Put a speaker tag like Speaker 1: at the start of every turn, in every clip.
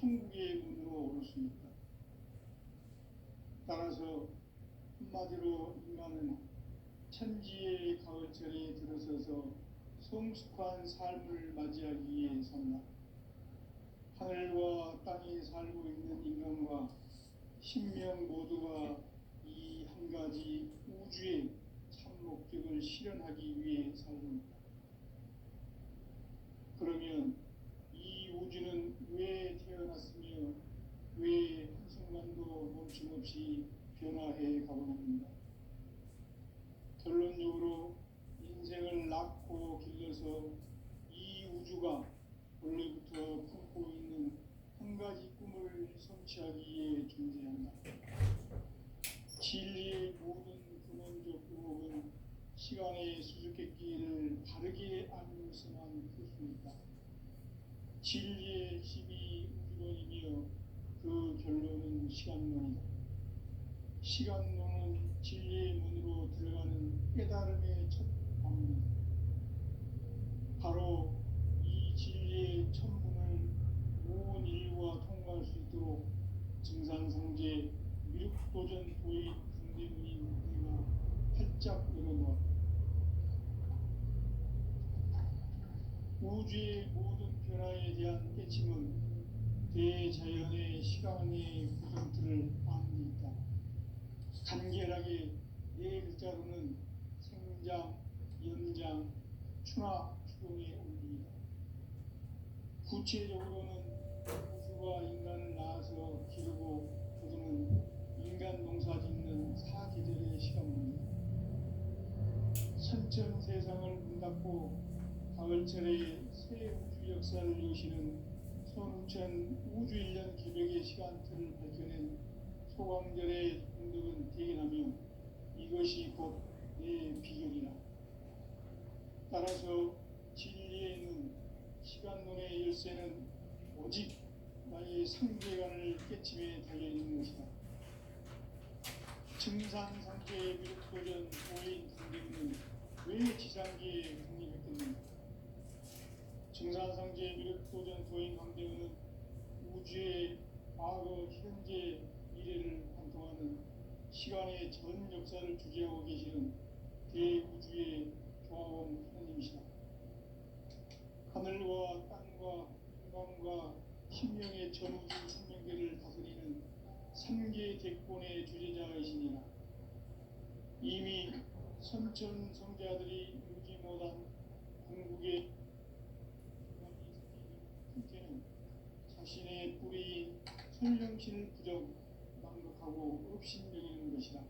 Speaker 1: 천국의 문으로 올 수 있다. 따라서 한마디로 인간은 천지의 가을철에 들어서서 성숙한 삶을 맞이하기 위해 산다. 하늘과 땅에 살고 있는 인간과 신명 모두가 이 한 가지 우주의 참 목적을 실현하기 위해 살는다. 그러면 이 우주는 왜 태어났으며 왜 한순간도 멈춤없이 변화해 가고 있는가? 결론적으로 인생을 낳고 길러서 이 우주가 원래부터 품고 있는 한 가지 꿈을 성취하기 위해 존재한다. 진리의 모든 근원적 의혹은 시간의 수수께끼를 바르게 알면서만 풀 수 있다. 진리의 핵심이 우주론이며 그 결론은 시간론이다. 시간론은 진리의 문으로 들어가는 깨달음의 첫 방문이다. 바로 이 진리의 첫 문을 온 인류가 통과할 수 있도록 증산상제 미륵도전 도인 강대문인 내가 활짝 열어놓았다. 우주의 모든 변화에 대한 깨침은 대자연의 시간의 구성틀을 아는 데 있다. 간결하게 네 글자로는 생장, 연장, 추나 추동의 원리이다. 구체적으로는 우주가 인간을 낳아서 기르고 거두는 인간 농사 짓는 사계절의 시간입니다. 선천 세상을 문 닫고 가을철에 새 우주 역사를 여시는 선우천 우주 1년 기백의 시간틀을 밝혀낸 소광절의 공덕은 대견하며 이것이 곧 내 비결이라. 따라서 진리에 있는 시간론의 열쇠는 오직 나의 상계관을 깨침에 달려있는 것이다. 증산상제의 미륵도전 도인 강대문은 왜 지상계에 국립했겠는가? 증산상제의 미륵도전 도인 강대문은 우주의 과거, 현재, 미래를 관통하는 시간의 전 역사를 주재하고 계시는 대우주의 조화원 하나님이시다. 하늘과 땅과 인간과 신명의 전우주 생명계를 다스리는 삼계 대권의 주제자이시니라. 이미 선천 성자들이 이루지 못한 궁극의 형태는 자신의 뿌리인 설령신을 부정 망덕하고 업신여기는 것이다.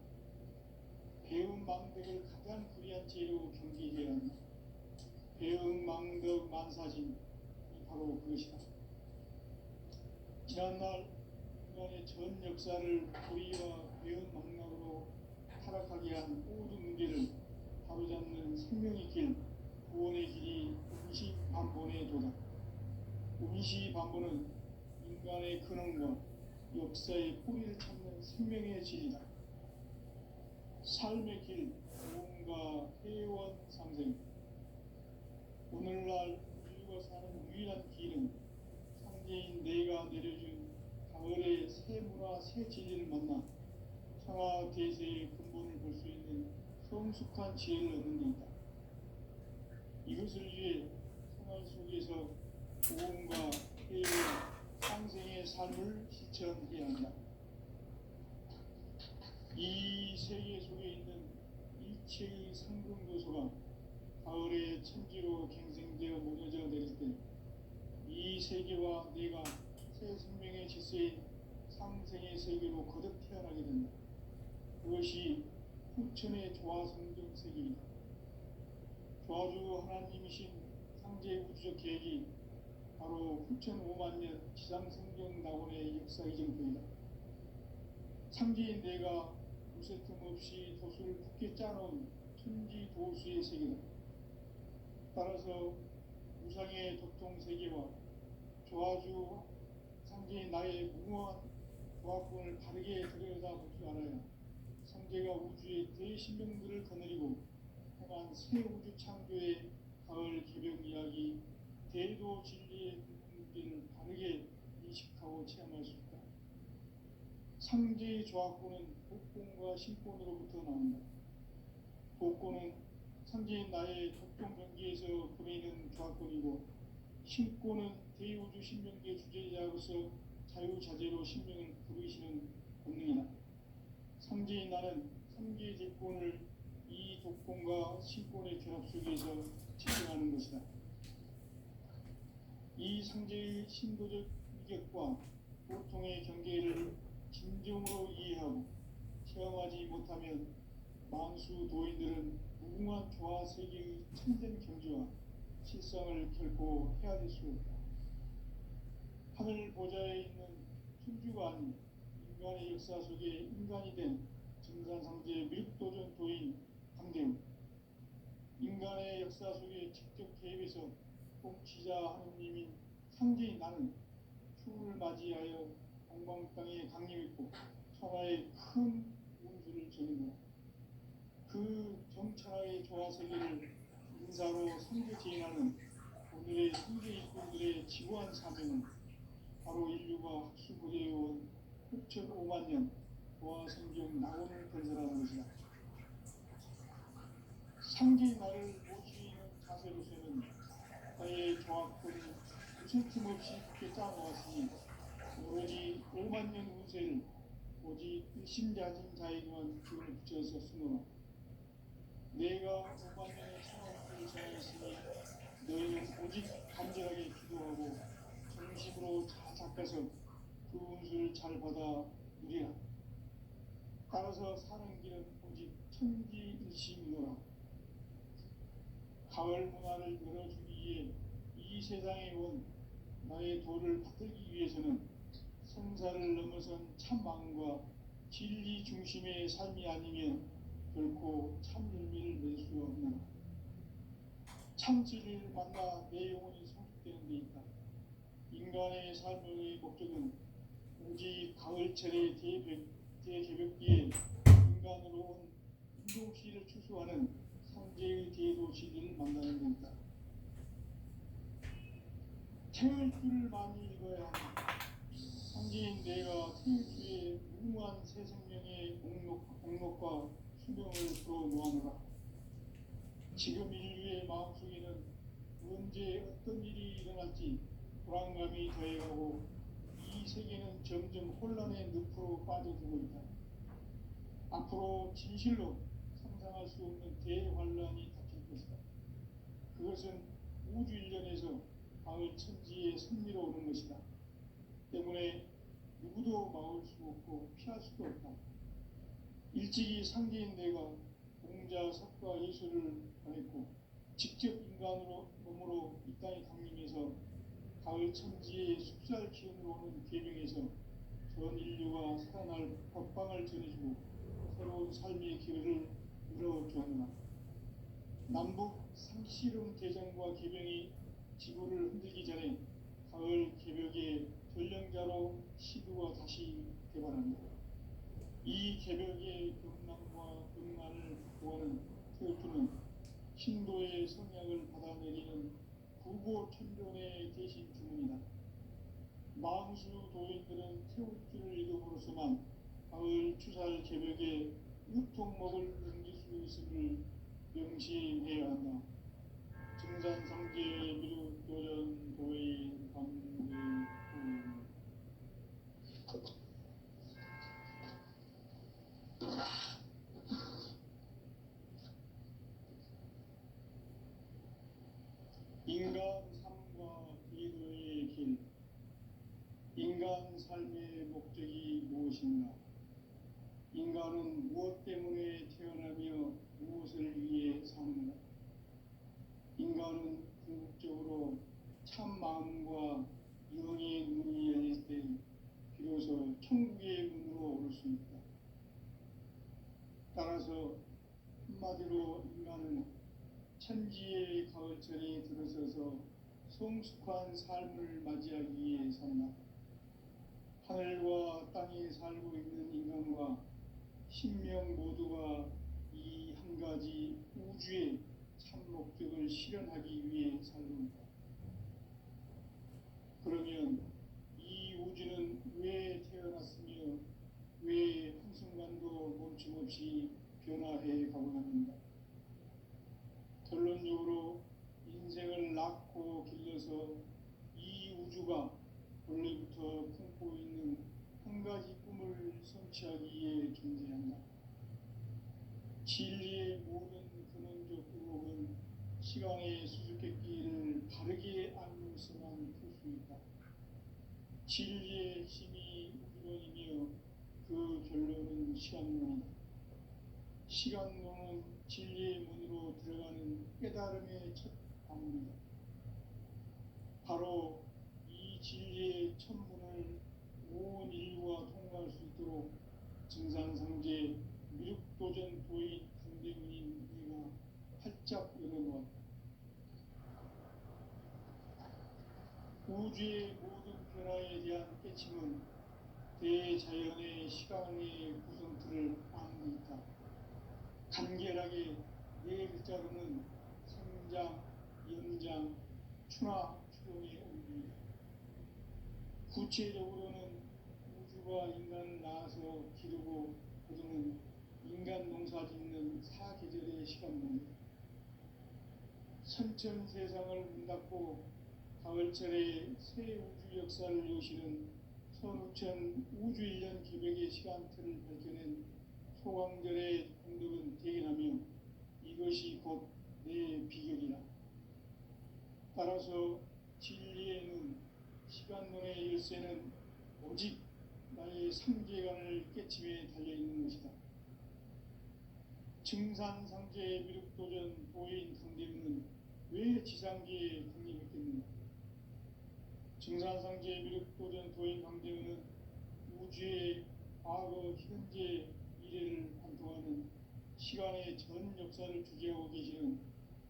Speaker 1: 배운 망덕을 가장 불의한 죄로 경계해야 한다. 배운 망덕 만사진이 바로 그것이다. 지난날 인간의 전 역사를 불의와 배운 망락으로 타락하게 한 모든 문제를 바로잡는 생명의 길, 구원의 길이 운시반본에 도다. 운시반본은 인간의 근원과 역사의 뿌리를 찾는 생명의 질이다. 삶의 길, 무언가 회원 상생. 오늘날 인류가 사는 유일한 길은 상제인 내가 내려준 가을의 새 문화, 새 진리를 만나 청아 대세의 근본을 볼 수 있는 성숙한 지혜를 얻는 데 있다. 이것을 위해 생활 속에서 무언가 회원 상생의 삶을 실천해야 한다. 이 세계 속에 있는 일체의 상승도소가 가을의 천지로 갱생되어 무너져 내릴 때 이 세계와 내가 새 생명의 질서인 상생의 세계로 거듭 태어나게 된다. 그것이 후천의 조화성정 세계이다. 조화주 하나님이신 상제 우주적 계획이 바로 후천 5만 년 지상성경 낙원의 역사 이정표이다. 상제인 내가 무쇠 틈 없이 도수를 굳게 짜놓은 천지 도수의 세계다. 따라서 우상의 도통 세계와 조화주 상제인 나의 무모한 조화권을 바르게 들여다볼 줄 알아야 상제가 우주의 대신명들을 거느리고 행한 새 우주 창조의 가을 개벽 이야기, 대도 진리의 문제를 바르게 의식하고 체험할 수 있다. 상제의 조합구는 복권과 신권으로부터 나온다. 복권은 상제인 나의 독종 경계에서 보내는 조합권이고, 신권은 대우주 신명계 주제자로서 자유자재로 신명을 부르시는 본능이다. 상제인 나는 상계 제권을 이 독권과 신권의 결합 속에서 집행하는 것이다. 이 상제의 신도적 위격과 보통의 경계를 진정으로 이해하고 체험하지 못하면 만수 도인들은 무궁한 조화 세계의 참된 경지와 실상을 결코 헤아릴 수 없다. 하늘 보좌에 있는 천주가 아닌 인간의 역사 속에 인간이 된 증산상제 밀도전 도인 강대우, 인간의 역사 속에 직접 개입해서 통치자 하느님인 상제인 나는 추운을 맞이하여 동방 땅에 강림했고 천하에 큰 운수를 전했노라. 그 정찰하의 조화 세계를 인사로 상제 제인하는 오늘의 상제 일꾼들의 지구한 사명은 바로 인류가 학수고대해온 6,500만 년 도화 성경 낙원을 건설하는 것이다. 상제의 나를 모시는 자세로서는 나의 조합권이 무슨 없이 굳게 짜놓았으니 오로지 5만 년 운세를 오직 일심자진 자에게만 기운을 붙여서 쓰노라. 내가 5만 년의 찬원을 정하였으니 너희는 오직 간절하게 기도하고 정식으로 잘 닦아서 그 운수를 잘 받아 누리라. 따라서 사는 길은 오직 천지일심이노라. 가을 문화를 열어주기 위해 이 세상에 온 나의 도를 받들기 위해서는 성사를 넘어선 참 마음과 진리 중심의 삶이 아니면 결코 참 열매를 낼 수 없노라. 참 진리를 만나 내 영혼이 성숙되는 데 있다. 인간의 삶의 목적은 오직 가을철의 대개벽기에 인간으로 온 인종시를 추수하는 상제의 대도시를 만나는 데 있다. 태울 줄을 많이 읽어야 한다. 상제인 내가 태울 주의 무궁한 새 생명의 공록과 수명을 불어모아노라. 지금 인류의 마음속에는 언제 어떤 일이 일어날지 불안감이 더해가고 이 세계는 점점 혼란의 늪으로 빠져들고 있다. 앞으로 진실로 상상할 수 없는 대환란이 닥칠 것이다. 그것은 우주 일련에서 가을 천지의 섭리로 오는 것이다. 때문에 누구도 막을 수 없고 피할 수도 없다. 일찍이 상제인 내가 공자, 석가, 예수를 보냈고 직접 인간으로 몸으로 이 땅에 강림해서 가을 천지의 숲살 기운으로 오는 계명에서 전 인류가 살아날 법방을 전해주고 새로운 삶의 기회를 열어주었노라. 남북 상씨름 대전과 계명이 지구를 흔들기 전에 가을 개벽의 전령자로 시두가 다시 개발한다. 이 개벽의 경랑과 경란을 구하는 태우투는 신도의 성향을 받아내리는 구보천존의 대신 주문이다. 만수 도인들은 태우투를 읽음으로써만 가을 추살 개벽에 유통목을 넘길 수 있음을 명심해야 한다. 증산상제 미륵도전 도인 강대우. 인간 삶과 기도의 길. 인간 삶의 목적이 무엇인가? 인간은 무엇 때문에 태어나며 무엇을 위해 사는가? 인간은 궁극적으로 참 마음과 영의 눈이 열릴 때 비로소 천국의 문으로 오를 수 있다. 따라서 한마디로 인간은 천지의 가을철에 들어서서 성숙한 삶을 맞이하기 위해 산다. 하늘과 땅에 살고 있는 인간과 신명 모두가 이 한 가지 우주의 참 목적을 실현하기 위해 살고 있다. 그러면 이 낳고 길러서 이 우주가 원래부터 품고 있는 한 가지 꿈을 성취하기 위해 존재한다. 진리의 모든 근원적 의혹은 시간의 수수께끼를 바르게 알고서만 풀 수 있다. 진리의 핵심이 우주론이며 그 결론은 시간론이다. 시간론은 진리의 문으로 들어가는 깨달음의 첫 방문이다. 바로 이 진리의 첫 문을 온 인류가 통과할 수 있도록 증산상제 미륵도전 도인 강대문인 네가 활짝 열어놓았다. 우주의 모든 변화에 대한 깨침은 대자연의 시간의 구성틀을 아는 데 있다. 간결하게 네 글자로는 성장, 연장, 추나 추동의 원리이다. 구체적으로는 우주가 인간을 낳아서 기르고 거두는 인간 농사 짓는 사계절의 시간론이다. 선천 세상을 문 닫고 가을철에 새 우주 역사를 여시는 선우천 우주 1년 기백의 시간틀을 밝혀낸 소강절의 공덕은 대견하며 이것이 곧 내 비결이라. 따라서 진리에는 시간론의 열쇠는 오직 나의 삼계관을 깨침에 달려있는 것이다. 증산상제의 미륵도전 도인 강대문은 왜 지상계에 강림했겠는가? 증산상제의 미륵도전 도인 강대문은 우주의 과거, 현재, 미래를 관통하는 시간의 전 역사를 주재하고 계시는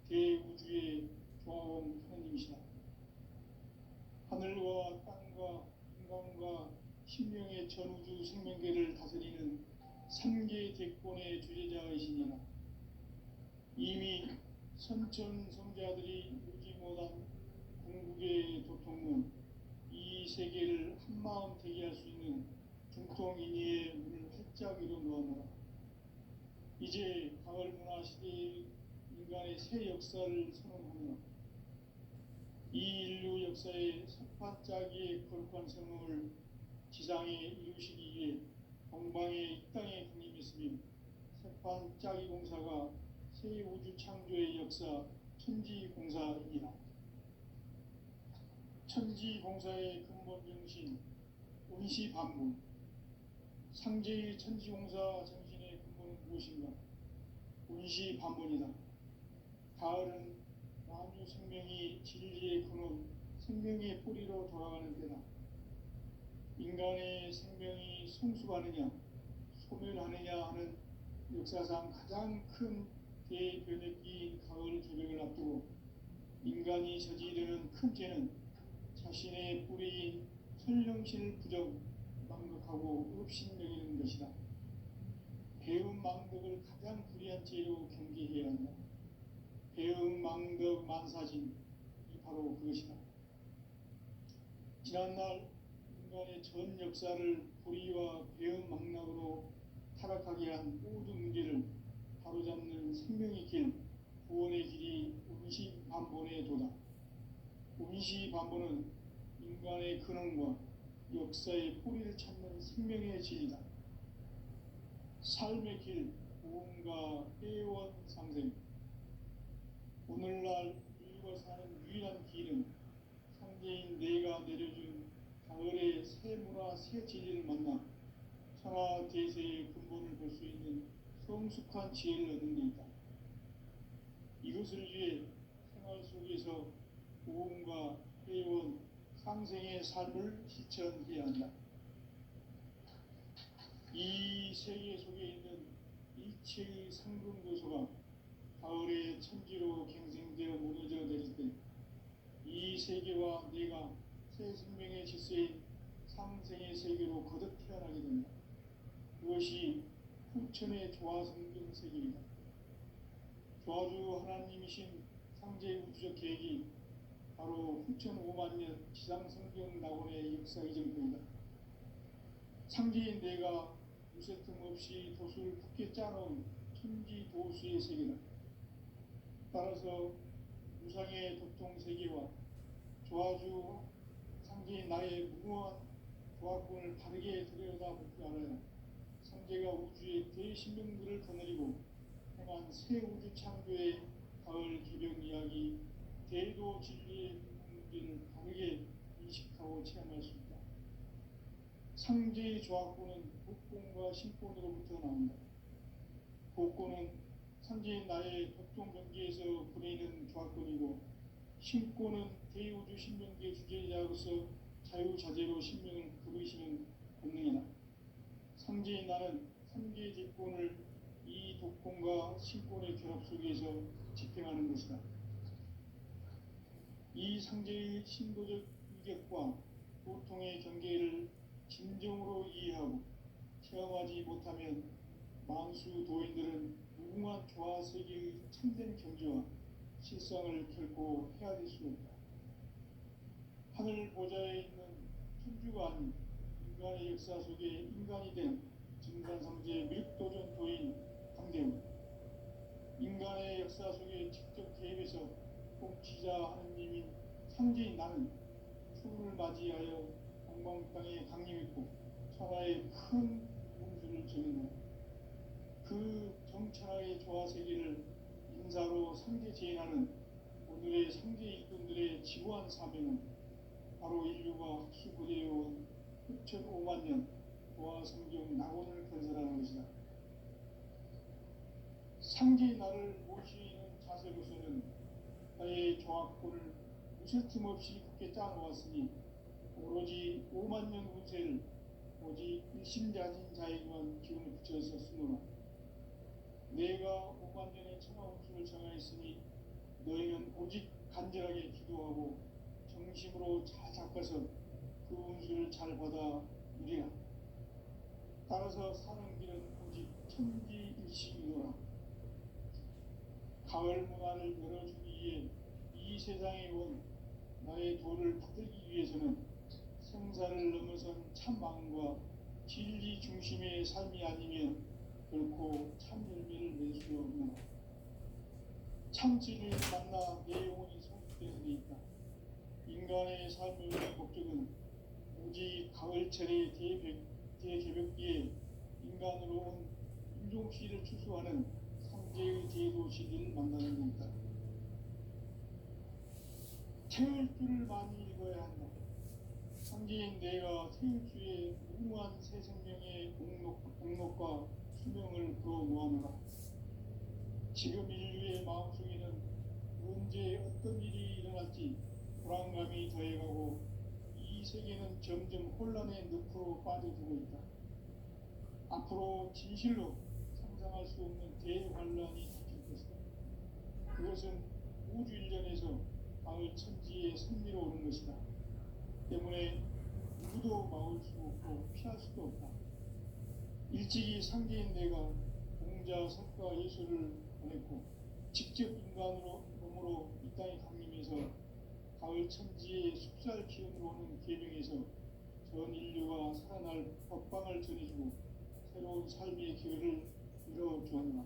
Speaker 1: 대우주의 조화원 하나님이시다. 하늘과 땅과 인간과 신명의 전우주 생명계를 다스리는 3개 대권의 주제자이시니라. 이미 선천성자들이 누지 못한 궁극의 도통은 이 세계를 한마음 되게 할 수 있는 중통인의의 문을 활짝 열어 놓아노라. 이제 가을 문화 시대의 인간의 새 역사를 선언하노라. 이 인류 역사의 첫 반짝이의 거룩한 성공을 지상에 이루시기 위해 동방의 이 땅에 강림했으며 색반짝이 공사가 새 우주 창조의 역사 천지공사이니라. 천지공사의 근본 정신 운시반문. 상제의 천지공사 정신의 근본은 무엇인가? 운시반문이다. 가을은 만유 생명이 진리의 근원, 생명의 뿌리로 돌아가는 때다. 인간의 생명이 성숙하느냐, 소멸하느냐 하는 역사상 가장 큰 대변혁기인 가을 개벽을 앞두고 인간이 저지르는 큰 죄는 자신의 뿌리인 설령신을 부정, 망덕하고 업신여기는 것이다. 배움 망덕을 가장 불의한 죄로 경계해야 한다. 배움 망덕 만사진이 바로 그것이다. 지난날 인간의 전 역사를 불의와 배움 망락으로 타락하게 한 모든 문제를 바로잡는 생명의 길, 구원의 길이 운시반본의 도다. 운시반본은 인간의 근원과 역사의 뿌리를 찾는 생명의 진리다. 삶의 길, 구원과 회원 상생. 오늘날 인류가 사는 유일한 길은 상제인 내가 내려준 가을의 새 문화, 새 진리를 만나 천하 대세의 근본을 볼 수 있는 성숙한 지혜를 얻는 데 있다. 이것을 위해 생활 속에서 구원과 회원, 상생의 삶을 실천해야 한다. 이 세계 속에 있는 일체의 상승도소가 가을의 천지로 갱생되어 무너져 내릴 때 이 세계와 내가 새 생명의 질서인 상생의 세계로 거듭 태어나게 된다. 그것이 후천의 조화성경 세계이다. 조화주 하나님이신 상제 우주적 계획이 바로 후천 5만 년 지상성경 낙원의 역사 이전표이다. 상제인 내가 무쇠틈 없이 도수를 굳게 짜놓은 천지 도수의 세계다. 따라서 무상의 도통 세계와 조화주 상제인 나의 무모한 조합군을 바르게 들여다볼 줄 알아야 상제가 우주의 대신명들을 거느리고 행한 새 우주 창조의 가을 개병 이야기, 대도 진리의 문제를 바르게 인식하고 체험할 수 있다. 상제의 조합군은 복권과 신권으로부터 나온다. 복권은 상제인 나의 법동 경계에서 보내는 조합권이고, 신권은 대우주 신명계 주제자로서 자유자재로 신명을 그리시는 권능이다. 상제인 나는 3개의 제권을 이 독권과 신권의 결합 속에서 집행하는 것이다. 이 상제의 신도적 위격과 보통의 경계를 진정으로 이해하고 체험하지 못하면 만수 도인들은 무궁한 조화 세계의 참된 경지와 실상을 결코 헤아릴 수 없다. 하늘 보좌에 있는 천주가 아닌 인간의 역사 속에 인간이 된 증산상제 밀도전 도인 강대우, 인간의 역사 속에 직접 개입해서 통치자 하느님인 상제인 나는 추후를 맞이하여 동방땅에 강림했고 천하의 큰 공수를 지는다. 그 정천하의 조화 세계를 인사로 상제 제인하는 오늘의 상제 일꾼들의 지구한 사명은 바로 인류가 학수고대해온 6,500만 년 조화 성경 낙원을 건설하는 것이다. 상제의 나를 모시는 자세로서는 나의 조합권을 웃을 틈 없이 굳게 짜놓았으니 오로지 5만 년 운세를 오직 일심자진 자에게만 기운을 붙여서 쓰노라. 내가 5만 년의 천하 운수를 정하였으니 너희는 오직 간절하게 기도하고 정심으로 잘 잡아서 그 운수를 잘 받아 누리라. 따라서 사는 길은 오직 천지일심이노라. 가을 문화를 열어주기 위해 이 세상에 온 나의 도를 받들기 위해서는 생사를 넘어선 참 마음과 진리 중심의 삶이 아니면 결코 참 열매를 낼 수 없노라. 참 진리를 만나 내 영혼이 성숙되는 데 있다. 인간의 삶의 목적은 오직 가을철의 대개벽기에 인간으로 온 인종씨를 추수하는 상제의 제도시들을 만나는 것이다. 태울 줄을 많이 읽어야 한다. 상제인 내가 태울 주의 무궁한 새 생명의 공록과 수명을 불어모아노라. 지금 인류의 마음속에는 언제 어떤 일이 일어날지 불안감이 더해가고 이 세계는 점점 혼란의 늪으로 빠져들고 있다. 앞으로 진실로 상상할 수 없는 대환란이 닥칠 것이다. 그것은 우주 일련에서 가을 천지의 승리로 오는 것이다. 때문에 누구도 막을 수 없고 피할 수도 없다. 일찍이 상제인 내가 공자, 석가, 예수를 보냈고 직접 인간으로 몸으로 이 땅에 강림해서 가을 천지의 숲살 기운으로 오는 계명에서 전 인류가 살아날 법방을 전해주고 새로운 삶의 기회를 이뤄주었노라.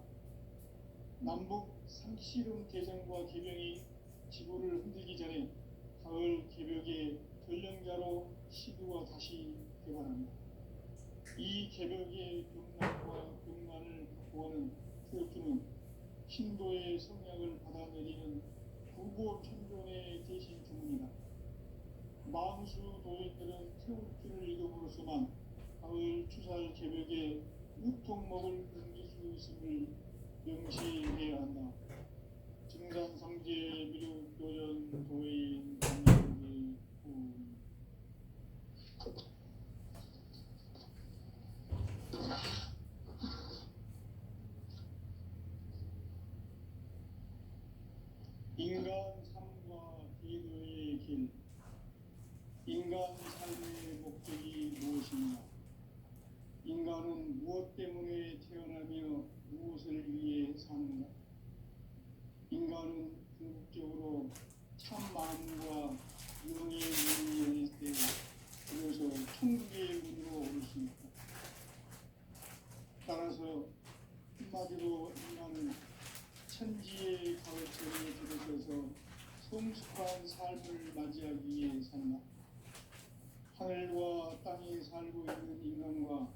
Speaker 1: 남북 상씨름 대전과 계명이 지구를 흔들기 전에 가을 개벽의 전령자로 시두가 다시 개발합니다. 이 개벽의 병난과 병난을 극복하는 태엽주는 신도의 성약을 받아내리는 구보천존의 대신 주문이다. 만수 도인들은 태엽주를 읽음으로써만 가을 추살 개벽의 우통목을 넘길 수 있음을 명시해야 한다. 증산상제 미륵도전 도인 강림의 인간 삶과 기도의 길. 인간 삶의 목적이 무엇인가? 인간은 무엇 때문에 태어나며 무엇을 위해 사는가? 인간은 궁극적으로 참 마음과 영의 문이 열릴 때 그래서 천국의 문으로 오를 수 있다. 따라서 한마디로 인간은 천지의 가을철에 들어서서 앞을 맞이하기 위해 산다. 하늘과 땅에 살고 있는 인간과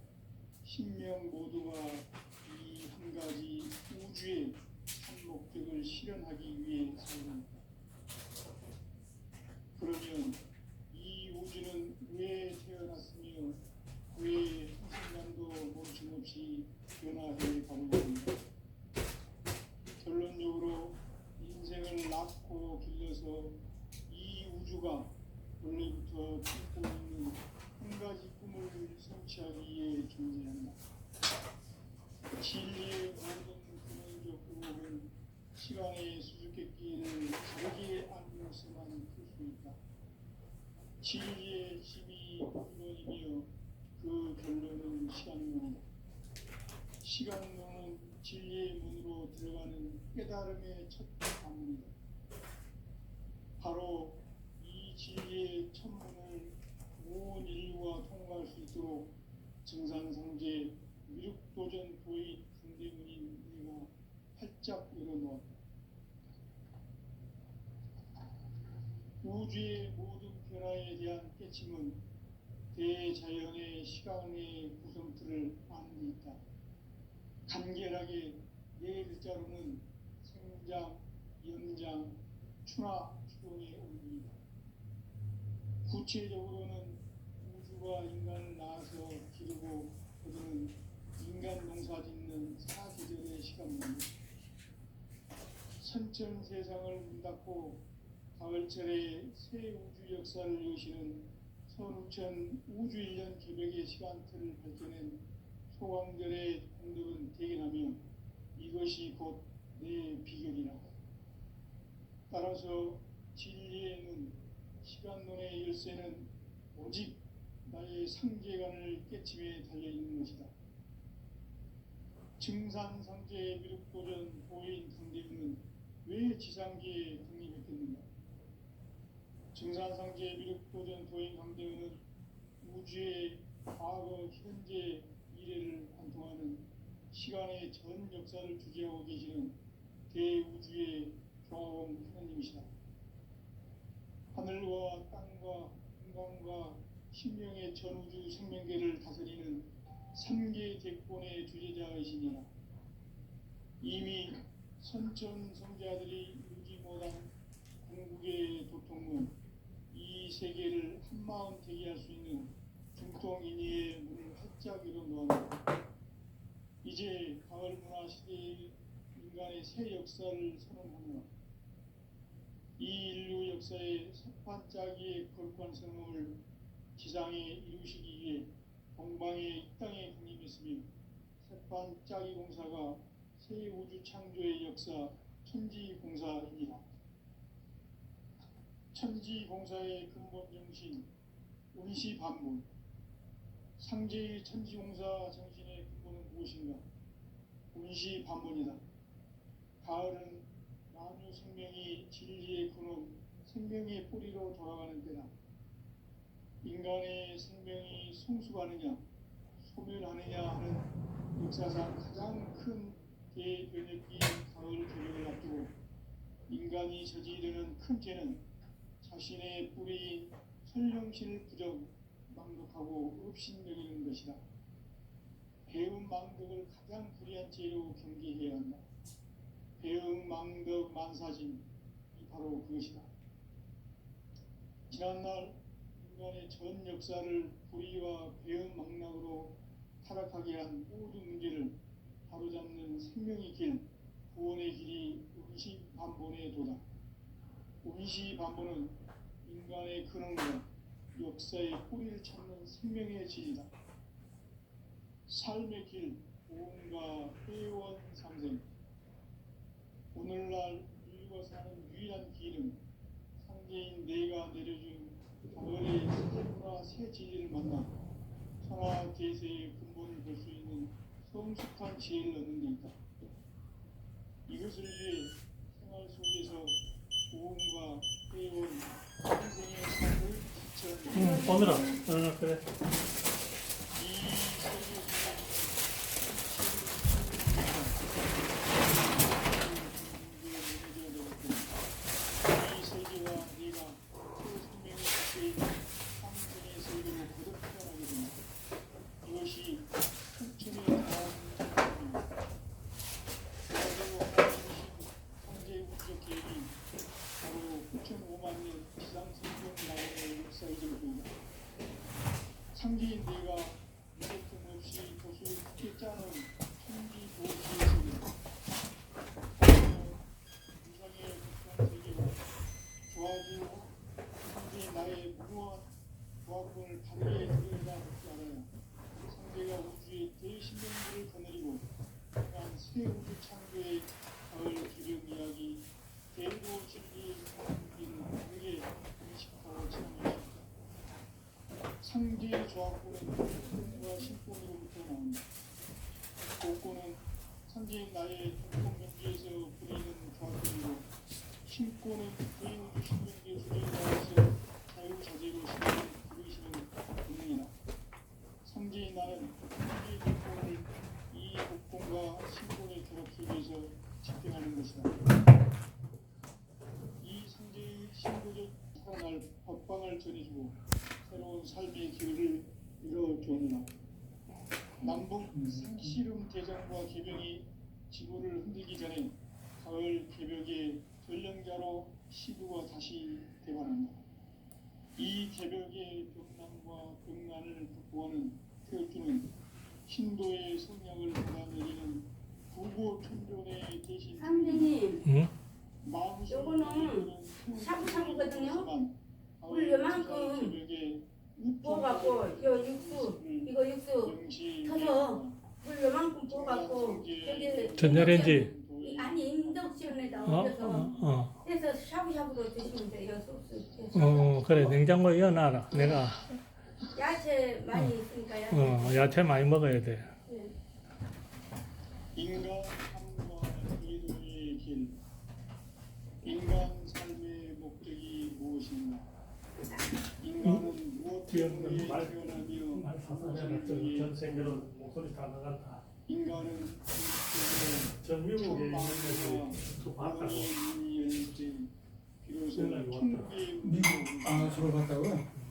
Speaker 1: 신명 모두가 이 한 가지 우주의 한 목적을 실현하기 위해 살고 있다. 그러면 이 우주는 왜 태어났으며 왜 한순간도 멈춤없이 변화해 가고 있는가? 결론적으로 인생을 낳고 길러서 이 우주가 원래부터 품고 있는 한 가지 꿈을 성취하기 위해 존재한다. 진리의 모든 근원적 의혹은 시간의 수수께끼를 자기의 안에서만 풀 수 있다. 진리의 힘이 근원이며 그 결론은 시간론이다. 시간론은 진리의 문으로 들어가는 깨달음의 첫 관문이다. 바로 이 진리의 첫문을 온 인류가 통과할 수 있도록 증산상제 미륵도전 도의 강대문인 내가 활짝 열어놓았다. 우주의 모든 변화에 대한 깨침은 대자연의 시간의 구성틀을 아는 데 있다. 간결하게 네 글자로는 생장, 연장, 추나 추동의 원리이다. 구체적으로는 우주가 인간을 낳아서 기르고 거두는 인간 농사 짓는 사계절의 시간입니다. 선천 세상을 문 닫고 가을철에 새 우주 역사를 여시는 선우천 우주일년 개벽의 시간틀을 밝혀낸 소강절의 공덕은 대견하며 이것이 곧 내 비결이라. 따라서 진리에는 시간론의 열쇠는 오직 나의 상계관을 깨침에 달려있는 것이다. 증산상제의 미륵도전 도인 강대훈은 왜 지상계에 독립했겠는가? 증산상제의 미륵도전 도인 강대훈은 우주의 과거, 현재, 미래를 관통하는 시간의 전 역사를 주재하고 계시는 대우주의 조화원 하나님이시다. 하늘과 땅과 인간과 신명의 전우주 생명계를 다스리는 삼계 대권의 주제자이시니라. 이미 선천 성자들이 이루지 못한 궁극의 도통은 이 세계를 한마음 되게 할 수 있는 중통인의의 문을 활짝 열어놓았다. 이제 가을 문화 시대의 인간의 새 역사를 선언하며 이 인류 역사의 새반짝이의 거룩한 성공을 지상에 이루시기 위해 동방의 이 땅에 강림했으며 새반짝이 공사가 새 우주 창조의 역사 천지공사입니다. 천지공사의 근본 정신 운시반문. 상제의 천지공사 정신의 근본은 무엇인가? 운시반문이다. 가을은 만유 생명이 진리의 근원, 생명의 뿌리로 돌아가는 때다. 인간의 생명이 성숙하느냐, 소멸하느냐 하는 역사상 가장 큰 대변혁기인 가을 개벽을 앞두고 인간이 저지르는 큰 죄는 자신의 뿌리인 설령신을 부정, 망덕하고 업신여기는 것이다. 배움 망덕을 가장 불의한 죄로 경계해야 한다. 배움 망덕 만사짐이 바로 그것이다. 지난날 인간의 전 역사를 불의와 배움 망락으로 타락하게 한 모든 문제를 바로잡는 생명의 길, 구원의 길이 운시반본의 도다. 운시반본은 인간의 근원과 역사의 뿌리를 찾는 생명의 질이다. 삶의 길, 보험과 회원 상생. 오늘날 인류가 사는 유일한 길은 상계인 내가 내려준 가을의 새 문화 새 진리를 만나 천하 대세의 근본을 볼 수 있는 성숙한 지혜를 얻는 데 있다. 이것을 위해 생활 속에서 보험과 회원, 인생의 삶을 지쳐
Speaker 2: 오늘아, 그래.
Speaker 1: 이 세계와 네가 상계인 내가 무대틈 없이 도수 크게 짜는 천기 도시에서 무상의 극한 세계로 조아주 상계 나의 무모한 조합을 바르게 들여다 볼줄 알아요. 상계가 우주의 대신명들을 거느리고 또한 새 우주 창조의 가을 기름 이야기 대도 진리의 성기를 다르게 인식하고 지향했습니다. 상계의 조합구는 복권과 신권으로부터 나옵니다. 복권은 상계인 나의 동공 경계에서 부리는 조합군이고 신권은 그의 우주 신경계 주제가에서 자유자재로 신을 부르시는 본능이다. 상계인 나는 상계의 복권을 이 복권과 신권의 결합 속에서 집행하는 것이다. 이 상계의 신고적 살아날 법방을 전해주고 새로운 삶의 길을 열어주느라. 남북 상씨름 대전과 개병이 지구를 흔들기 전에 가을 개벽의 전령자로 시부가 다시 대발한다. 이 개벽의 벽난과 벽난을 극복하는 태극기는 신도의 성량을 받아내리는 부고 천존의 대신
Speaker 2: 선생님,
Speaker 3: 응?
Speaker 2: 요거는 샤브샤브거든요. 물 요만큼 부어갖고 요 육수, 이거 육수 터서 물 요만큼 부어갖고 저기
Speaker 3: 전자레인지.
Speaker 2: 아니 인덕션에다
Speaker 3: 어?
Speaker 2: 올려서 해서 샤브샤브로 드시면 돼요. 소스
Speaker 3: 그래 냉장고에 넣어놔라. 내가
Speaker 2: 야채 많이 있으니까 야채.
Speaker 3: 야채 많이 먹어야 돼.
Speaker 2: 네.
Speaker 1: 인간 삶과 이동의 길. 인간 삶의 목적이 무엇인가? 인간은 무엇 때문에 태어나며
Speaker 3: 말 사사해라. 전 세계로 목소리 다 나간다.
Speaker 1: 인간은
Speaker 3: 전 미국에 있는 애들이 또 봤다고.
Speaker 1: 비로소
Speaker 3: 연락이 왔다.
Speaker 1: 천국의
Speaker 4: 미국 저걸 봤다고요?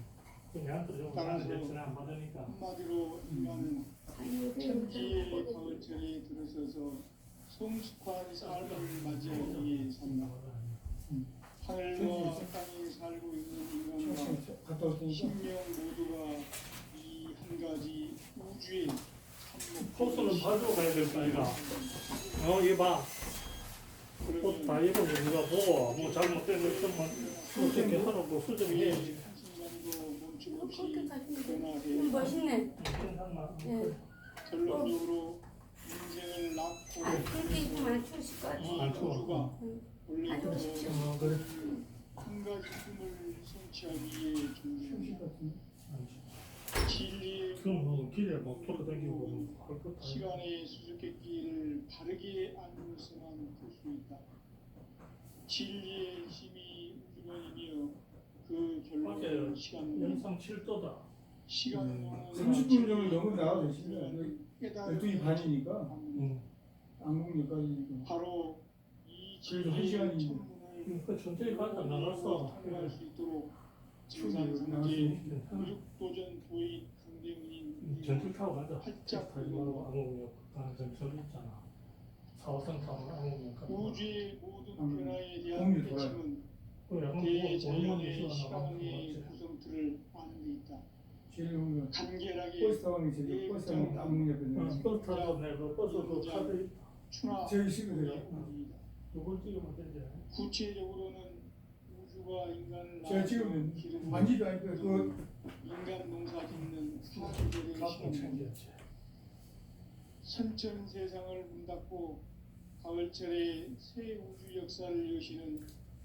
Speaker 3: 내한테 좀
Speaker 1: 따라서
Speaker 3: 전화 안 받으니까.
Speaker 1: 한마디로 인간은 천지의 가을철에 들어서서 성숙한 삶을 맞이하기 산다. 하늘과 땅에 살고 있는 인간과
Speaker 4: 갔다 올 테니까.
Speaker 1: 신명 모두가 이 한 가지 우주의
Speaker 3: 코스는 봐주고 가야 될 거 아이가. 이거 봐. 꽃 다 입은 거 누가 보고 뭐 잘못된 거 있으면 어떻게 하라고 뭐 수정이 해야지.
Speaker 1: 한순간도 멈춤 없이
Speaker 2: 그렇게 가시면
Speaker 1: 변화되어
Speaker 2: 멋있네.
Speaker 3: 괜찮나?
Speaker 2: 예.
Speaker 1: 결론적으로 인생을 낳고
Speaker 2: 아 그렇게 입으면 안 추우실 것
Speaker 1: 이
Speaker 2: 같아.
Speaker 3: 안 추워.
Speaker 1: 우주가 원래부터
Speaker 2: 다녀오십시오.
Speaker 3: 그래.
Speaker 1: 한 가지 꿈을 성취하기 위해 존재합니다. 진리의
Speaker 3: 그럼 뭐 길에 막 돌아다니고 할 것도 아니고.
Speaker 1: 시간의 수수께끼를 바르게 알고서만 볼 수 있다. 진리의 힘이 우주론이며 그 결론은 시간론.
Speaker 3: 영상 7도다.
Speaker 1: 시간론은
Speaker 4: 30분 정도 넘으면 나와도 되시네.
Speaker 1: 깨달음의
Speaker 4: 12시 반이니까.
Speaker 1: 방문.
Speaker 4: 안국역까지.
Speaker 1: 바로 이
Speaker 4: 그래도 한
Speaker 1: 진리의
Speaker 4: 시간이면.
Speaker 1: 천문을
Speaker 3: 그 천천히 가다 나갔어.
Speaker 1: 통과할 수 있도록
Speaker 4: 출구
Speaker 1: 증산상계
Speaker 4: 나왔으니까.
Speaker 1: 무육도전 도의 강대문인
Speaker 3: 전철 타고 가자.
Speaker 1: 활짝
Speaker 3: 타지 말고 안국역 가는 전철 있잖아. 4호선 타고 안국역 가자.
Speaker 1: 우주의 모든 변화에 대한
Speaker 4: 공유 돌아요.
Speaker 1: 개침은
Speaker 3: 그 약간
Speaker 1: 대자연의
Speaker 3: 오르막에서
Speaker 1: 시간의 구성틀을 아는 데 있다.
Speaker 4: 제일 좋은 거.
Speaker 1: 간결하게
Speaker 4: 버스 타고 저기 버스 타고 안국역 있는.
Speaker 3: 버스 타고 내가 버스 그 카드
Speaker 1: 추나
Speaker 4: 제일 시급이래요.
Speaker 1: 움직이다.
Speaker 3: 누굴 찍으면 되지.
Speaker 1: 구체적으로는 우주가 인간을
Speaker 4: 제가 지금
Speaker 1: 기르는
Speaker 4: 만지도 않니까 그
Speaker 1: 인간 농사 짓는 사계절의
Speaker 3: 가끔
Speaker 1: 시간
Speaker 3: 챙겼지.
Speaker 1: 선천 세상을 문 닫고 가을철에 새 우주 역사를 여시는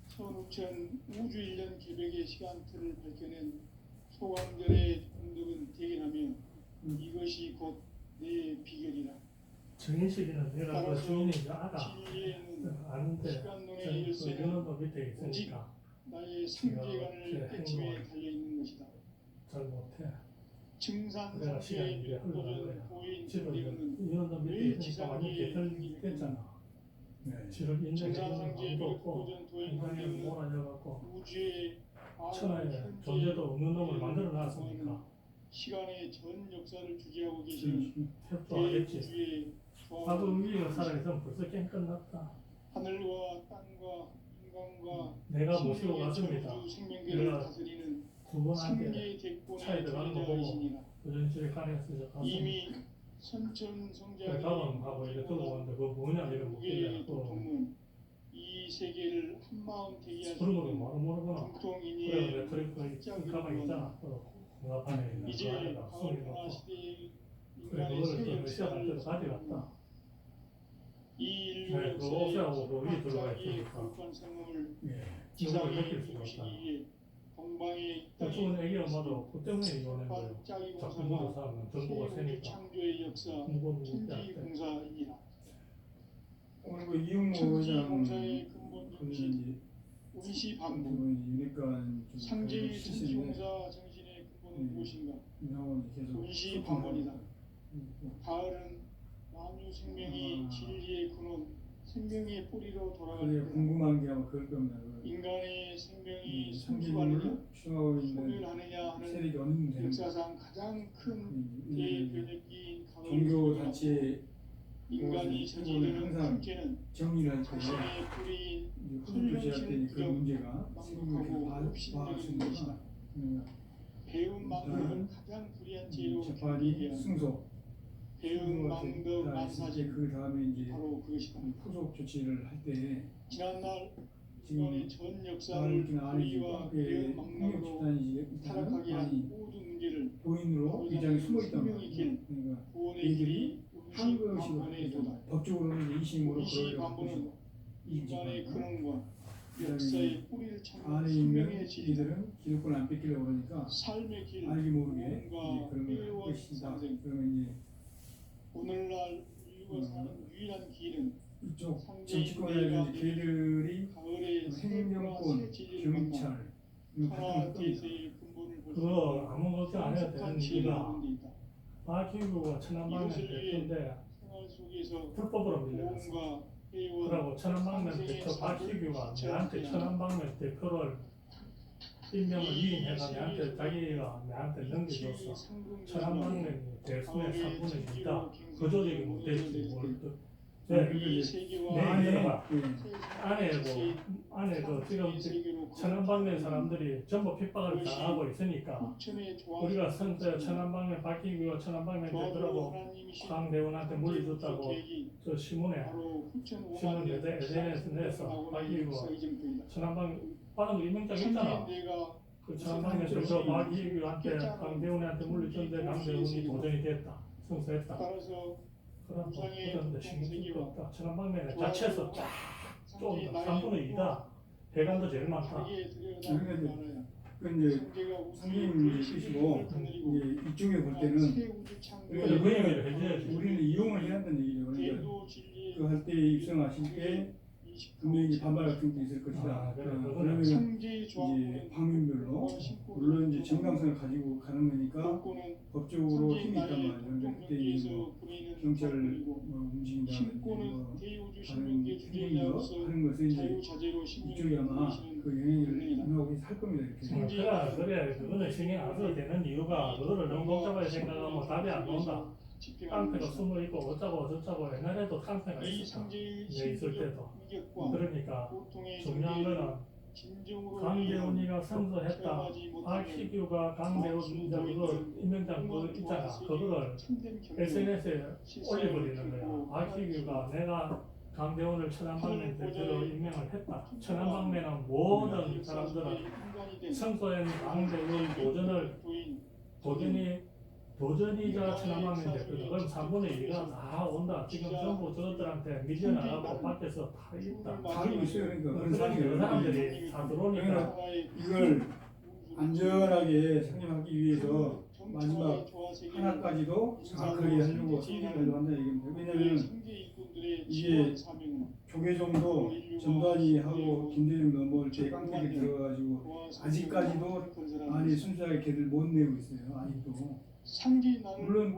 Speaker 1: 천우천 우주 1년 개벽의 시간틀을 밝혀낸 소강절의 공덕은 대견하며 이것이 곧 내 비결이라.
Speaker 3: 정인식이는 내가 그 주인인지 알아.
Speaker 1: 진리에는
Speaker 3: 아는데
Speaker 1: 시간론의 열쇠는
Speaker 3: 연원도 밑에 있으니까
Speaker 1: 나의 상계관을 깨침에 달려있는 것이다.
Speaker 3: 잘 못해.
Speaker 1: 증산
Speaker 3: 내가 시간이
Speaker 1: 상계의
Speaker 3: 이제 흘러간
Speaker 1: 벽도전
Speaker 3: 거야.
Speaker 1: 보인
Speaker 3: 지금
Speaker 1: 정대는
Speaker 3: 연원도 밑에
Speaker 1: 늘
Speaker 3: 있으니까 완전
Speaker 1: 지상계의
Speaker 3: 괜찮아.
Speaker 4: 네.
Speaker 3: 지를 인정해 주는
Speaker 1: 증산상계의
Speaker 3: 아무도 없고
Speaker 1: 벽도전 도인
Speaker 3: 인간에
Speaker 1: 정대는
Speaker 3: 몰아져갖고
Speaker 1: 우주의
Speaker 3: 천하에 존재도 없는 놈을 만들어 놨으니까
Speaker 1: 시간의 전 역사를 주재하고 계시는
Speaker 3: 태도 알겠지.
Speaker 1: 대우주의
Speaker 3: 나도 의미가 살아있으면 벌써 게임 끝났다.
Speaker 1: 하늘과 땅과 인간과
Speaker 3: 내가 모시고 갔습니다.
Speaker 1: 우주 생명계를
Speaker 3: 내가
Speaker 1: 다스리는
Speaker 3: 두 번한테
Speaker 1: 상계의 대권
Speaker 3: 차에 들어가는 거 보고 도전실에 가내서 가서
Speaker 1: 이미 선천성장이
Speaker 3: 그래 가방하고 이렇게 들고 왔는데 그거 뭐냐 이런 거
Speaker 1: 무게의
Speaker 3: 보길래 또
Speaker 1: 도통은 이 세계를 한마음 되게
Speaker 3: 그런 거를
Speaker 1: 하시는
Speaker 3: 뭐 모르구나. 그래
Speaker 1: 중통인의
Speaker 3: 내가 그 가방 있잖아. 그 앞판에 있는
Speaker 1: 이제
Speaker 3: 그 안에다
Speaker 1: 가을
Speaker 3: 숨이
Speaker 1: 문화
Speaker 3: 넣고
Speaker 1: 시대의
Speaker 3: 그래
Speaker 1: 인간의
Speaker 3: 그거를
Speaker 1: 새
Speaker 3: 또 시작할 때도
Speaker 1: 역사를
Speaker 3: 가져갔다.
Speaker 1: 이
Speaker 3: 네,
Speaker 1: 인류
Speaker 3: 그 옷하고 그 위에 들어가
Speaker 1: 역사의
Speaker 3: 있으니까.
Speaker 1: 거룩한
Speaker 3: 예. 이걸
Speaker 1: 지상에
Speaker 3: 느낄 수가
Speaker 1: 이루시기
Speaker 3: 없다.
Speaker 1: 위해 동방의
Speaker 3: 좋은 애기 엄마도 그 때문에 이혼한 거예요.
Speaker 1: 짝이
Speaker 3: 자꾸 물어 사면 정보가
Speaker 1: 세우주
Speaker 3: 세니까
Speaker 1: 창조의 역사
Speaker 3: 무거운
Speaker 1: 천지
Speaker 3: 때.
Speaker 1: 공사이니라.
Speaker 4: 오늘 그 이용모
Speaker 1: 천지
Speaker 4: 의장
Speaker 1: 공사의 근본
Speaker 4: 그는
Speaker 1: 중심
Speaker 4: 이제
Speaker 1: 운시 반복
Speaker 4: 그분이 유니까
Speaker 1: 상제의 천지
Speaker 4: 시신인데
Speaker 1: 공사 정신의 근본은 무엇인가?
Speaker 4: 나오는 계속
Speaker 1: 운시 반복이다.
Speaker 4: 음,
Speaker 1: 가을은 만유 생명이 진리의 근원, 생명의 뿌리로
Speaker 4: 그게
Speaker 1: 돌아가는
Speaker 4: 궁금한 게 아마 그럴 겁니다.
Speaker 1: 인간의 생명이
Speaker 4: 성기물을
Speaker 1: 성숙하느냐,
Speaker 4: 추구하고 있는
Speaker 1: 소멸하느냐 하는
Speaker 4: 세력이 어느 정도 되는
Speaker 1: 역사상 가장 큰 대변혁기인 가을
Speaker 4: 종교 단체
Speaker 1: 인간이
Speaker 4: 그것은
Speaker 1: 저지르는
Speaker 4: 항상
Speaker 1: 품죄는
Speaker 4: 정리를 할 때
Speaker 1: 자신의 뿌리인
Speaker 4: 훈교제할 때 그런 문제가 생기고 봐왔습니다.
Speaker 1: 배운 망덕은 가장 불의한 죄로
Speaker 4: 재판이
Speaker 1: 경계해야
Speaker 4: 승소,
Speaker 1: 배운 망덕
Speaker 4: 이제
Speaker 1: 만사죄
Speaker 4: 그 다음에 이제
Speaker 1: 바로 그것이다.
Speaker 4: 후속 조치를 할 때
Speaker 1: 지난날
Speaker 4: 지금
Speaker 1: 인간의 전 역사를
Speaker 4: 나올긴 아니지
Speaker 1: 불의와
Speaker 4: 그
Speaker 1: 배운
Speaker 4: 폭력
Speaker 1: 망덕으로
Speaker 4: 집단이
Speaker 1: 타락하게 한
Speaker 4: 많이
Speaker 1: 모든 문제를
Speaker 4: 도인으로 위장에 숨어 있단
Speaker 1: 생명의 길,
Speaker 4: 말이에요. 그러니까
Speaker 1: 구원의
Speaker 4: 이들이
Speaker 1: 길이
Speaker 4: 한 것이고
Speaker 1: 운시 도다.
Speaker 4: 법적으로는 이심으로
Speaker 1: 운시
Speaker 4: 그러려고
Speaker 1: 반본은 인간의
Speaker 4: 이지만
Speaker 1: 근원과
Speaker 4: 그다음에
Speaker 1: 역사의 뿌리를 찾는
Speaker 4: 안에 있는
Speaker 1: 생명의 질,
Speaker 4: 이들은 기득권 안 뺏기려고 그러니까
Speaker 1: 삶의 길,
Speaker 4: 알게 모르게 이제
Speaker 1: 뭔가
Speaker 4: 그런 걸 할
Speaker 1: 회의와
Speaker 4: 것이다.
Speaker 1: 상생.
Speaker 4: 그러면 이제
Speaker 1: 오늘날 인류가 사는 유일한 길은
Speaker 4: 이쪽
Speaker 1: 상제인
Speaker 4: 정치권이라든지 걔들이
Speaker 1: 가을의 새로운
Speaker 4: 행정권,
Speaker 1: 새 진리를 만나
Speaker 4: 경찰 이거 같은
Speaker 1: 천하
Speaker 4: 걸 겁니다.
Speaker 1: 대세의 근본을 볼수
Speaker 3: 그거 아무 걱정 안 해도 되는
Speaker 1: 지혜를
Speaker 3: 얘기가
Speaker 1: 얻는 데 있다.
Speaker 3: 박희구가 천안방면 대표인데
Speaker 1: 생활 속에서
Speaker 3: 불법으로 밀려났어.
Speaker 1: 보험과 회의와
Speaker 3: 그러고 천안방면 대표 박희규가 내한테 천안방면 대표를 임명을 위임해서 내한테 자기가 내한테 넘겨줬어. 천안방면이 대수의 3분의 2다. 그 조직이 못되지 뭘 또. 네,
Speaker 1: 이
Speaker 3: 네,
Speaker 1: 세계와
Speaker 3: 네, 봐.
Speaker 4: 예.
Speaker 3: 안에도 지금 천안방면 사람들이 전부 핍박을 당하고 있으니까 우리가 선제 천안방면 박희규가 천안방면 대표라고 강대원한테 물려줬다고 저 신문에 신문 SNS에 내서 박희규가 천안방 받은 거 임명장 있잖아. 그 천안방면 대표 박희규한테 강대원한테 물려줬는데 강대원이 도전이 됐다. 승소했다.
Speaker 1: 따라서
Speaker 3: 그럼 그런데 신경 없다. 천안방면에 자체에서 쫙좀 3분의 2다. 배관도 제일 많다.
Speaker 4: 그 이제 선생님이 있으시고 이제 이쪽에 볼 때는
Speaker 3: 그러니까 그 얘기를 해줘야지.
Speaker 4: 우리는 이용을 해야 한다는 얘기죠. 그러니까 그 할 때 입성하실 때 분명히 반발 같은 게 있을 것이다.
Speaker 3: 아, 그래.
Speaker 4: 그러면 이제 방면별로 물론 이제 정당성을 가지고 가는 거니까 법적으로 힘이 있단 말이에요. 그런데 그때 이제 뭐 경찰을 뭐 움직인다든지 뭐 다른 행정적 하는 것을 이제 이쪽이 아마 그 영향을 하고 할 겁니다. 이렇게.
Speaker 3: 그래. 그거는 신경 안 써도 되는 이유가 그거를 너무 복잡하게 생각하면 답이 안 나온다. 깡패가 숨어 있고 어쩌고 저쩌고 옛날에도 깡패가 있었다. 내 있을 때도. 그러니까 중요한 거는 강대훈이가 선서했다. 박희규가 강대훈 이제 그거 임명장 그거 있잖아. 그거를 SNS에 올려버리는 거야. 박희규가 내가 강대훈을 천안방면 대표로 임명을 했다. 천안방면은 모든 사람들은 선서한 강대훈 도전이자 천안방면 대표다. 그럼 3분의 2가 다 온다. 지금 전부 저들한테 밀려나가고 밖에서 다 있다.
Speaker 4: 다 알고 있어요. 그러니까 그런
Speaker 3: 그러니까 그
Speaker 4: 사실을.
Speaker 3: 사람들이 다 들어오니까
Speaker 4: 이걸 안전하게 상정하기 위해서 마지막 하나까지도 정확하게 하려고 성립하려고 한다는 얘기입니다. 왜냐하면 이게 조계종도 전두환이 하고 김대중 넘어올 때 깡패들이 들어가지고 아직까지도 안에 순수하게 걔들 못 내고 있어요. 아직도. 물론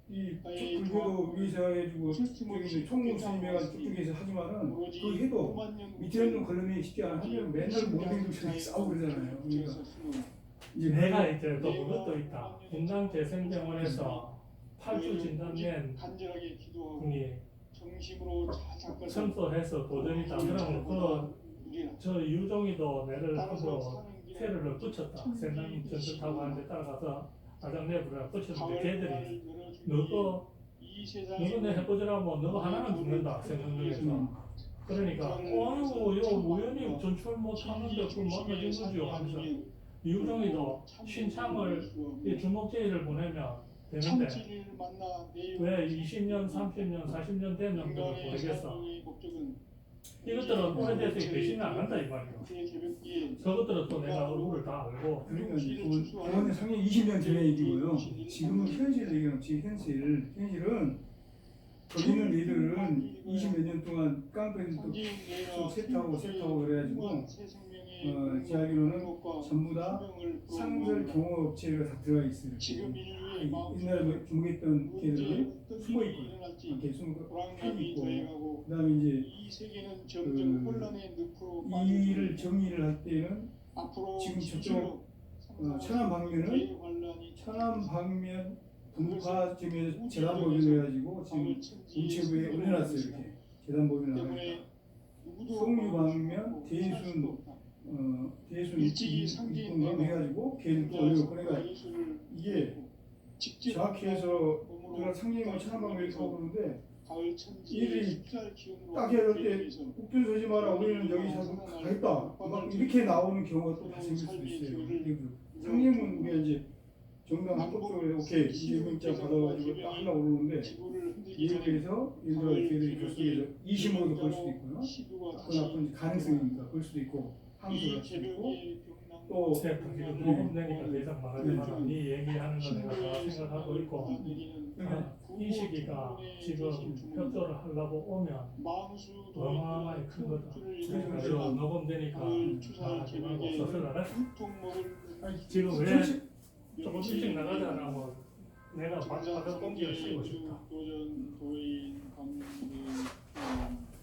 Speaker 4: 이 불교도 위에서 해주고 저기 총무 수임해가지고 쪽쪽에서 하지만은 그 해도 밑에는 좀 걸리면 쉽지 않아. 하면 맨날 못내고 싸우고 그러잖아요. 그러니까 이제
Speaker 3: 내가 이제 또 그것도 있다. 분당재생병원에서 8주 진단된 분이 선서해서 도전이다. 그러면 저 유종이도 내를 하고 테러를 붙였다. 센남 전술 타고 하는데 따라가서 아장 내부를 붙였는데 걔들이 너거 내 해보자라면 너가 하나는 죽는다 생각에서 그러니까 어이구 요 우연히 전출 못하는데 그걸 만나진 거죠 하면서 이우정이도 신창을 이 주먹제의를 보내면 되는데 왜 20년, 30년, 40년 된 놈들을 보내겠어? 이것들은 오래돼서 배신을 안 한다 이 말이야. 저것들은 또 내가 얼굴을 다 알고
Speaker 4: 그러니까 그거는 상당히 20년 전의 얘기고요. 지금은 현실 얘기는 지금 현실은 거기는 얘들은 20몇 년 동안 깡패들도 좀 세타고 그래가지고 제 알기로는 전부 다 상설 경호업체가 다 들어가 있어요. 옛날에 주목했던 걔들이 숨어 있고요. 이렇게 숨어 있고 그다음에 이제 이 일을 정리를 할 때는 지금 저쪽 천안 방면 분파점에 재단법인을 해가지고 지금 우체부에 올려놨어요. 이렇게 재단법인을 나가니까 송유 방면 대순 입군가 해가지고 걔를 또 올리고 그러니까 이게 정확히 해서 우리가 상임을 천안 방면에 타고 그러는데 이들이 딱 해야 될 때 국준 서지 마라 우리는 여기 가겠다 막 이렇게 나오는 경우가 또 생길 수도 있어요. 상임은 우리가 이제 정당 합법적으로 오케이 이제 문자 받아가지고 딱 하나 오르는데 이에 대해서 얘들이 교수에서 2심으로도 볼 수도 있고요. 그 나쁜 가능성이니까 그럴 수도 있고 항소를 할 수도 있고 또
Speaker 3: 지금 모범 내니까 더 이상 말하지 마라. 네 얘기하는 거 내가 다 생각하고 있고 이 시기가 지금 협조를 하려고 오면 어마어마하게 큰 거다. 그래서 녹음 되니까 말하지 말고 서술하라. 지금 왜 조금 일찍 나가잖아. 뭐 내가 바닥 공기를 씌우고 싶다.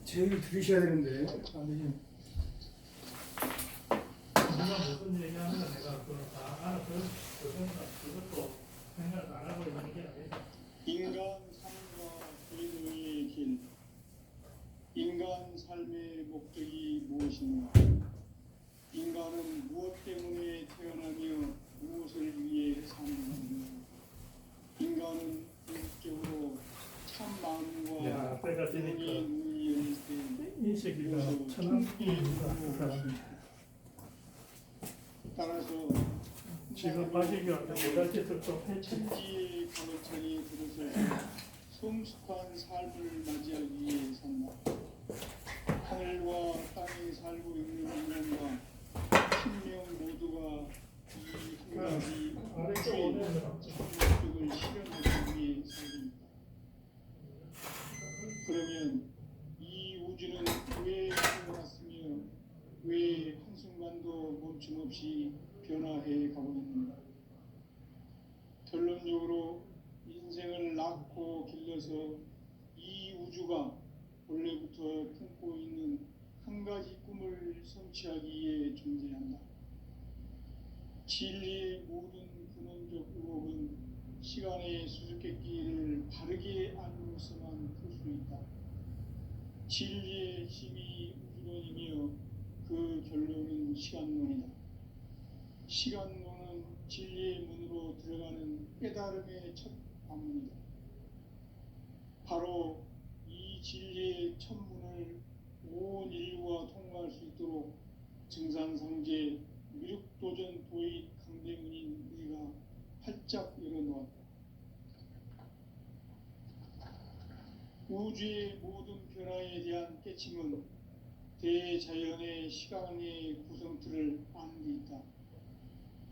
Speaker 4: 제 얘기를 들으셔야 되는데 안 되시면
Speaker 3: 누가 무슨 얘기하는 거 내가 그거 다 알아서 그것도 생각 안 하고 있는 게 아니다.
Speaker 1: 인간 삶과 의도의 길, 인간 삶의 목적이 무엇인가? 인간은 무엇 때문에 태어나며 무엇을 위해 사는가? 인간은 본질적으로 참 마음과
Speaker 3: 때가 되니까
Speaker 1: 눈이 열릴 때
Speaker 3: 인식이가 천왕입니다. 그 사람이
Speaker 1: 따라서
Speaker 3: 지금 빠지기한테 내가 짓을 좀 했지.
Speaker 1: 천지의 가로차에 들어서 성숙한 삶을 맞이하기 위해 산다. 하늘과 땅에 살고 있는 인간과 신명 모두가 이 한 가지 목적을 실현하기 위해 살립니다. 그러면 이 우주는 왜 태어났으며 왜 한순간도 멈춤없이 변화해 가고 있는가? 결론적으로 인생을 낳고 길러서 이 우주가 원래부터 품고 있는 한 가지 꿈을 성취하기 위해 존재한다. 진리의 모든 근원적 의혹은 시간의 수수께끼를 바르게 알고서만 풀 수 있다. 진리의 힘이 우주론이며 그 결론은 시간론이다. 시간론은 진리의 문으로 들어가는 깨달음의 첫 관문이다. 바로 이 진리의 첫 문을 온 인류가 통과할 수 있도록 증산상제 미륵도전 도의 강대문인 우리가 활짝 열어놓았다. 우주의 모든 변화에 대한 깨침은 대자연의 시간의 구성틀을 아는 데 있다.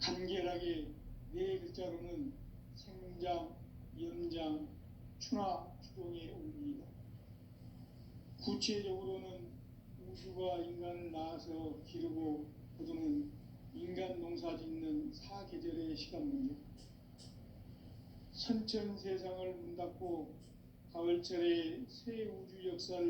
Speaker 1: 간결하게 네 글자로는 생장, 연장, 추나 추동의 원리이다. 구체적으로는 우주가 인간을 낳아서 기르고 거두는 인간 농사 짓는 사계절의 시간 문제. 선천 세상을 문 닫고 가을철에 새 우주 역사를